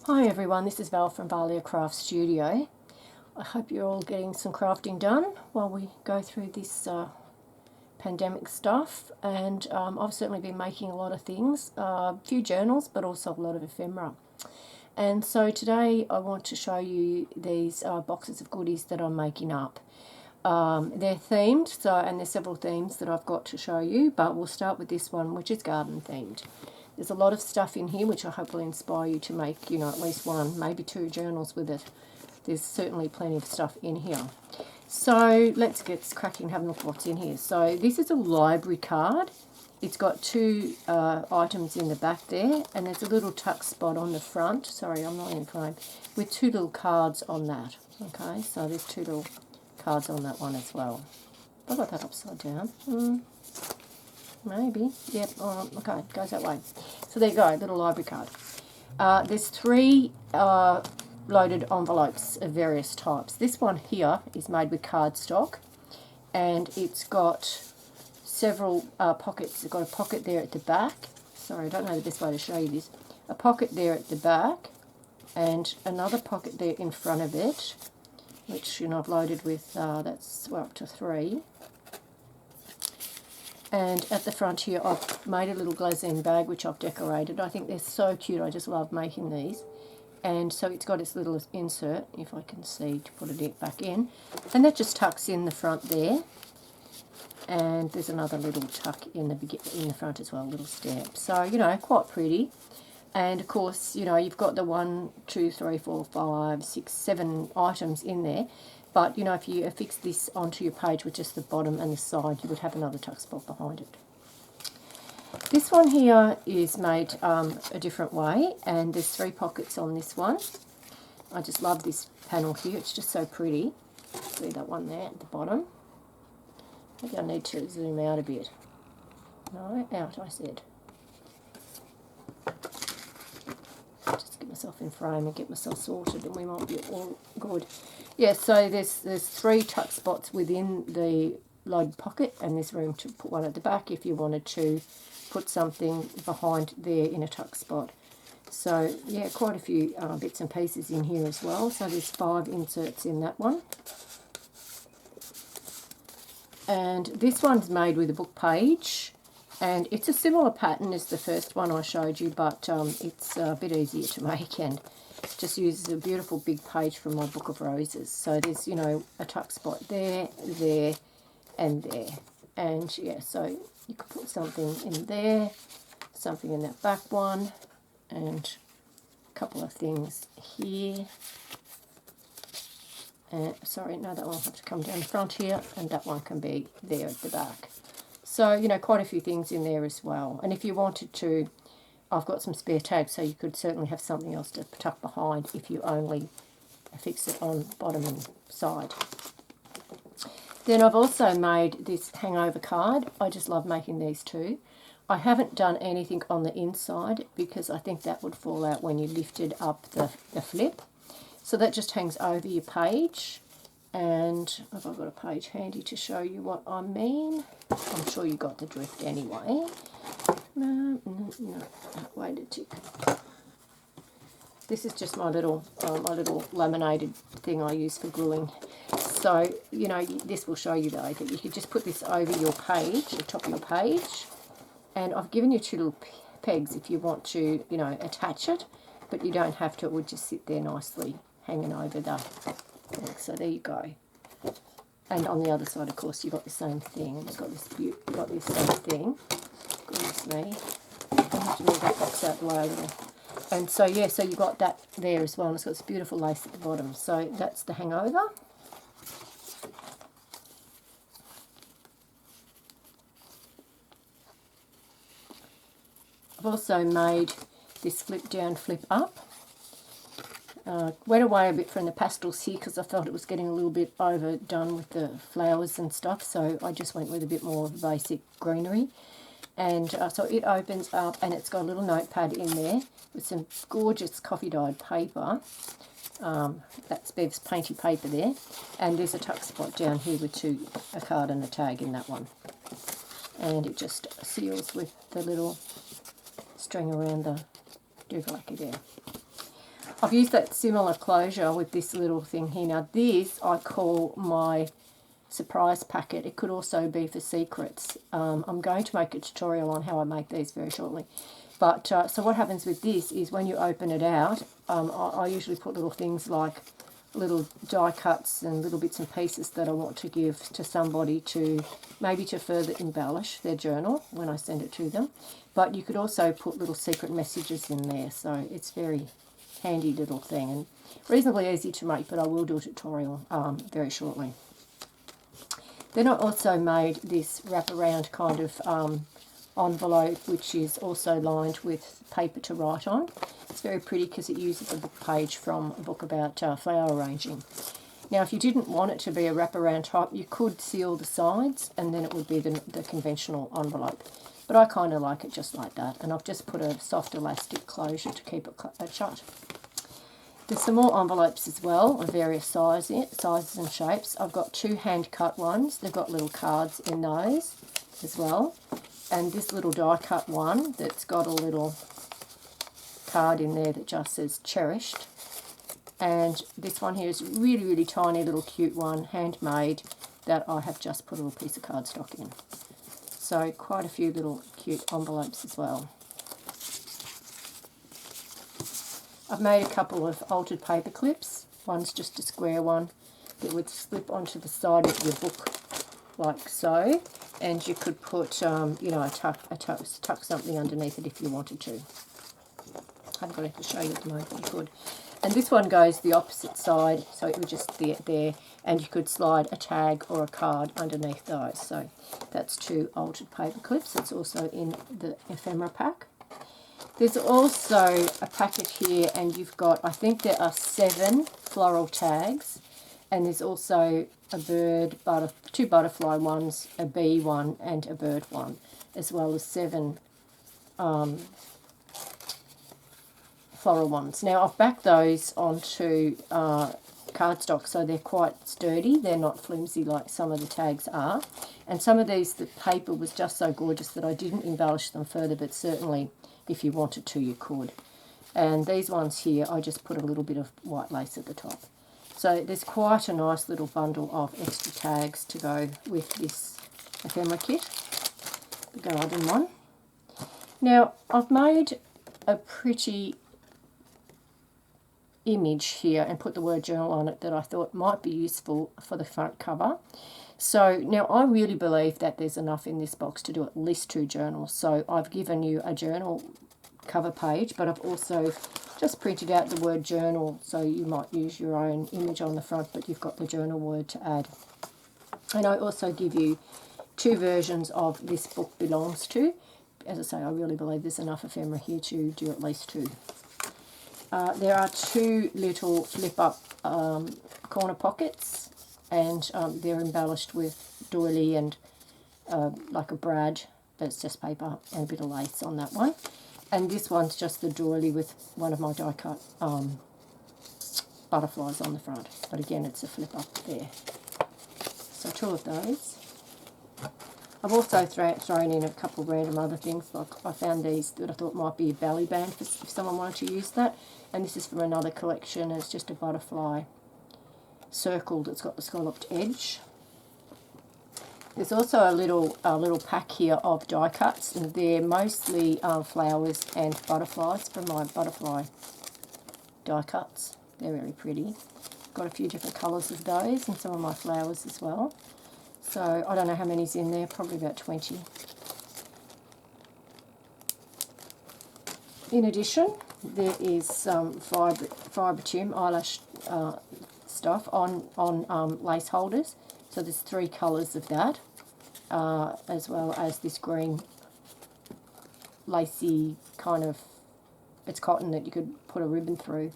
Hi everyone, this is Val from Valia Craft Studio. I hope you're all getting some crafting done while we go through this pandemic stuff, and I've certainly been making a lot of things, a few journals but also a lot of ephemera. And so today I want to show you these boxes of goodies that I'm making up. They're themed, and there's several themes that I've got to show you, but we'll start with this one, which is garden themed. There's a lot of stuff in here which I hope will inspire you to make, at least one, maybe two journals with it. There's certainly plenty of stuff in here. So let's get cracking and have a look what's in here. So this is a library card. It's got two items in the back there, and there's a little tuck spot on the front. Sorry, I'm not in frame. With two little cards on that. Okay, so there's two little cards on that one as well. Have I got that upside down? Maybe. Yep. Okay, goes that way. So there you go, little library card. There's three loaded envelopes of various types. This one here is made with cardstock, and it's got several pockets. It's got a pocket there at the back. Sorry, I don't know the best way to show you this. A pocket there at the back, and another pocket there in front of it, which I've loaded with. That's up to three. And at the front here, I've made a little glazine bag, which I've decorated. I think they're so cute. I just love making these. And so it's got its little insert, if I can see, to put it back in. And that just tucks in the front there. And there's another little tuck in the front as well, a little stamp. So, quite pretty. And, of course, you've got the 1, 2, 3, 4, 5, 6, 7 items in there. But, if you affix this onto your page with just the bottom and the side, you would have another tuck spot behind it. This one here is made a different way, and there's 3 pockets on this one. I just love this panel here. It's just so pretty. See that one there at the bottom? Maybe I need to zoom out a bit. No, out, I said. Just get myself in frame and get myself sorted, and we might be all good. Yeah, so there's 3 tuck spots within the loaded pocket, and there's room to put one at the back if you wanted to put something behind there in a tuck spot. So yeah, quite a few bits and pieces in here as well. So there's 5 inserts in that one. And this one's made with a book page, and it's a similar pattern as the first one I showed you, but it's a bit easier to make, and just uses a beautiful big page from my Book of Roses. So there's, a tuck spot there, there, and there. And yeah, so you could put something in there, something in that back one, and a couple of things here. Sorry, no, that one will have to come down the front here, and that one can be there at the back. So, quite a few things in there as well. And if you wanted to, I've got some spare tags, so you could certainly have something else to tuck behind if you only fix it on bottom and side. Then I've also made this hangover card. I just love making these too. I haven't done anything on the inside because I think that would fall out when you lifted up the flip. So that just hangs over your page. And have I got a page handy to show you what I mean? I'm sure you got the drift anyway. No, wait a tick. This is just my little laminated thing I use for gluing. So, this will show you though that you could just put this over your page, the top of your page. And I've given you 2 little pegs if you want to, attach it, but you don't have to. It would just sit there nicely hanging over the thing. So there you go. And on the other side, of course, you've got the same thing. You've got this same thing. Goodness me. I have to move that box out the way a little. And so, yeah, so you've got that there as well. And it's got this beautiful lace at the bottom. So that's the hangover. I've also made this flip down, flip up. Went away a bit from the pastels here because I felt it was getting a little bit overdone with the flowers and stuff, so I just went with a bit more of the basic greenery. And so it opens up, and it's got a little notepad in there with some gorgeous coffee dyed paper. That's Bev's painty paper there, and there's a tuck spot down here with a card and a tag in that one. And it just seals with the little string around the doohickey there. I've used that similar closure with this little thing here. Now this I call my surprise packet. It could also be for secrets. I'm going to make a tutorial on how I make these very shortly. But so what happens with this is when you open it out, I usually put little things like little die cuts and little bits and pieces that I want to give to somebody to maybe to further embellish their journal when I send it to them. But you could also put little secret messages in there, so it's very handy little thing and reasonably easy to make, but I will do a tutorial very shortly. Then I also made this wraparound kind of envelope, which is also lined with paper to write on. It's very pretty because it uses a book page from a book about flower arranging. Now, if you didn't want it to be a wraparound type, you could seal the sides and then it would be the conventional envelope. But I kind of like it just like that, and I've just put a soft elastic closure to keep it shut. There's some more envelopes as well of various sizes and shapes. I've got 2 hand-cut ones. They've got little cards in those as well. And this little die-cut one that's got a little card in there that just says cherished. And this one here is a really, really tiny little cute one, handmade, that I have just put a little piece of cardstock in. So quite a few little cute envelopes as well. I've made a couple of altered paper clips. One's just a square one that would slip onto the side of your book like so, and you could put, you know, tuck something underneath it if you wanted to. I haven't got it to show you at the moment, but you could. And this one goes the opposite side, so it would just be there, and you could slide a tag or a card underneath those. So that's 2 altered paper clips. It's also in the ephemera pack. There's also a packet here, and you've got, I think there are 7 floral tags, and there's also a bird, 2 butterfly ones, a bee one, and a bird one, as well as 7 floral ones. Now, I've backed those onto cardstock, so they're quite sturdy. They're not flimsy like some of the tags are. And some of these, the paper was just so gorgeous that I didn't embellish them further, but certainly if you wanted to, you could. And these ones here, I just put a little bit of white lace at the top. So there's quite a nice little bundle of extra tags to go with this ephemera kit, the garden one. Now, I've made a pretty image here and put the word journal on it that I thought might be useful for the front cover. So now I really believe that there's enough in this box to do at least 2 journals. So I've given you a journal cover page, but I've also just printed out the word journal, so you might use your own image on the front, but you've got the journal word to add. And I also give you 2 versions of This Book Belongs To. As I say, I really believe there's enough ephemera here to do at least 2. There are 2 little flip-up corner pockets, and they're embellished with doily and like a brad, but it's just paper and a bit of lace on that one. And this one's just the doily with one of my die-cut butterflies on the front. But again, it's a flip-up there. So 2 of those. I've also thrown in a couple of random other things. Like I found these that I thought might be a belly band if someone wanted to use that. And this is from another collection. It's just a butterfly circle that's got the scalloped edge. There's also a little pack here of die cuts, and they're mostly flowers and butterflies from my butterfly die cuts. They're very pretty. Got a few different colours of those and some of my flowers as well. So I don't know how many's in there, probably about 20. In addition, there is some Fibre eyelash stuff on lace holders. So there's 3 colours of that, as well as this green lacy kind of, it's cotton that you could put a ribbon through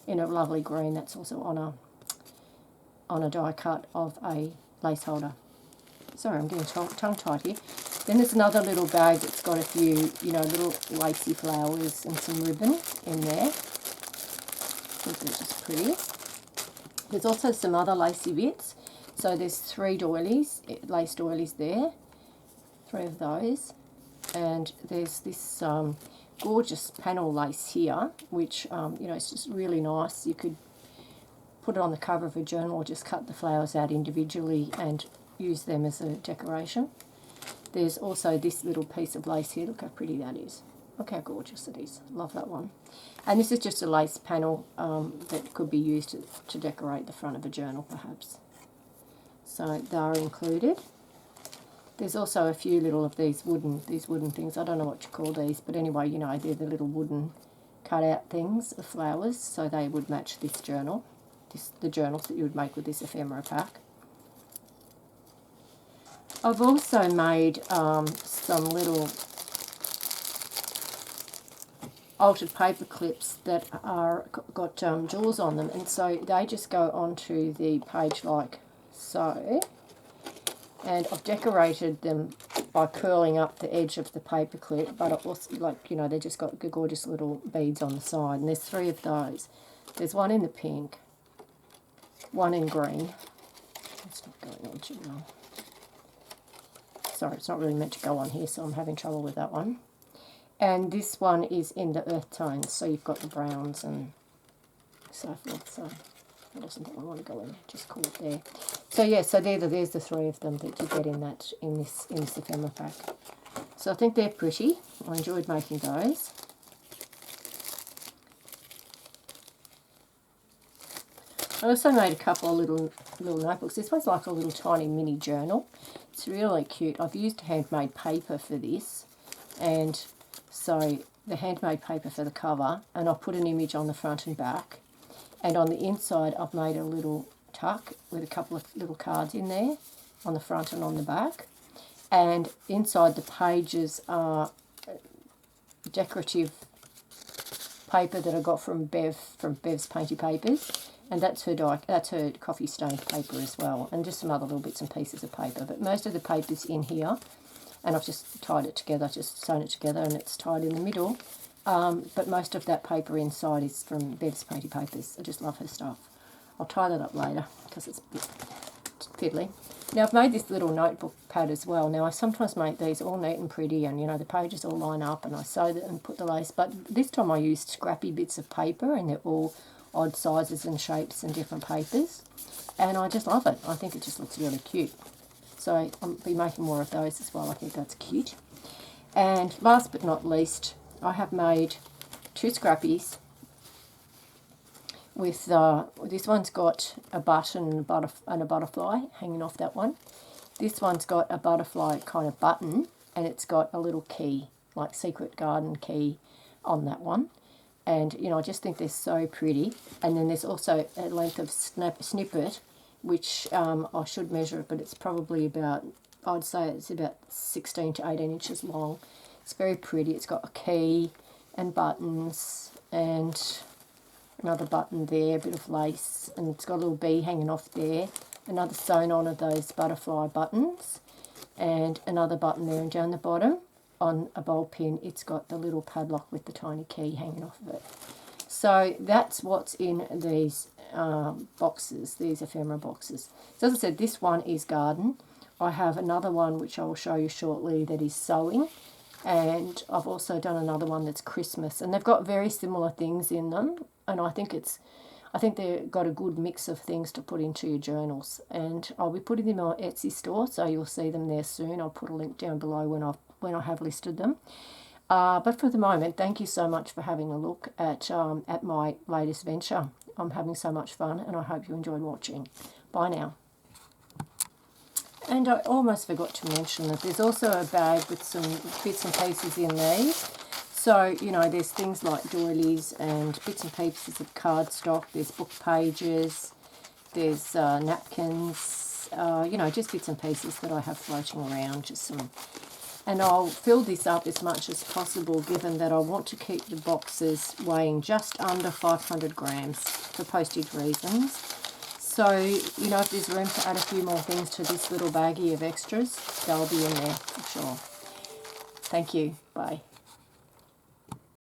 in a lovely green. That's also on a die cut of a lace holder. Sorry, I'm getting tongue-tied here. Then there's another little bag that's got a few, little lacy flowers and some ribbon in there. I think they're just pretty. There's also some other lacy bits. So there's 3 doilies, lace doilies there, 3 of those. And there's this gorgeous panel lace here, which, it's just really nice. You could put it on the cover of a journal or just cut the flowers out individually and use them as a decoration. There's also this little piece of lace here. Look how pretty that is. Look how gorgeous it is. Love that one. And this is just a lace panel that could be used to decorate the front of a journal perhaps. So they're included. There's also a few little of these wooden things. I don't know what you call these, but anyway, they're the little wooden cut-out things of flowers, so they would match this journal, the journals that you would make with this ephemera pack. I've also made some little altered paper clips that are got jewels on them, and so they just go onto the page like so. And I've decorated them by curling up the edge of the paper clip, but I also, they just got gorgeous little beads on the side. And there's 3 of those. There's one in the pink, one in green. It's not going on too well. Sorry, it's not really meant to go on here, so I'm having trouble with that one. And this one is in the earth tones, so you've got the browns and so forth. So that doesn't think I want to go in, just call it there. So yeah, so there's the 3 of them that you get in this ephemera pack. So I think they're pretty. I enjoyed making those. I also made a couple of little notebooks. This one's like a little tiny mini journal. It's really cute. I've used handmade paper for this, and so the handmade paper for the cover, and I'll put an image on the front and back. And on the inside, I've made a little tuck with a couple of little cards in there on the front and on the back. And inside the pages are decorative paper that I got from Bev's Painty Papers. And that's her coffee stained paper as well. And just some other little bits and pieces of paper. But most of the paper's in here. And I've just tied it together, just sewn it together, and it's tied in the middle. But most of that paper inside is from Bev's Painty Papers. I just love her stuff. I'll tie that up later because it's a bit fiddly. Now I've made this little notebook pad as well. Now I sometimes make these all neat and pretty, and the pages all line up, and I sew them and put the lace. But this time I used scrappy bits of paper, and they're all odd sizes and shapes and different papers. And I just love it. I think it just looks really cute. So I'll be making more of those as well. I think that's cute. And last but not least, I have made 2 scrappies with, this one's got a button and a butterfly hanging off that one. This one's got a butterfly kind of button, and it's got a little key, like secret garden key on that one. And, I just think they're so pretty. And then there's also a length of snippet, which I should measure it, but it's probably about, I'd say it's about 16 to 18 inches long. It's very pretty. It's got a key and buttons and another button there, a bit of lace, and it's got a little bee hanging off there, another sewn on of those butterfly buttons, and another button there, and down the bottom on a bowl pin it's got the little padlock with the tiny key hanging off of it. So that's what's in these boxes, these ephemera boxes. So as I said, this one is garden. I have another one which I will show you shortly that is sewing, and I've also done another one that's Christmas, and they've got very similar things in them, and I think they've got a good mix of things to put into your journals. And I'll be putting them on my Etsy store, so you'll see them there soon. I'll put a link down below when I have listed them. But for the moment, thank you so much for having a look at my latest venture. I'm having so much fun, and I hope you enjoyed watching. Bye now. And I almost forgot to mention that there's also a bag with some bits and pieces in these. So, there's things like doilies and bits and pieces of cardstock. There's book pages. There's napkins. Just bits and pieces that I have floating around. Just some. And I'll fill this up as much as possible, given that I want to keep the boxes weighing just under 500 grams for postage reasons. So, if there's room to add a few more things to this little baggie of extras, they'll be in there for sure. Thank you. Bye.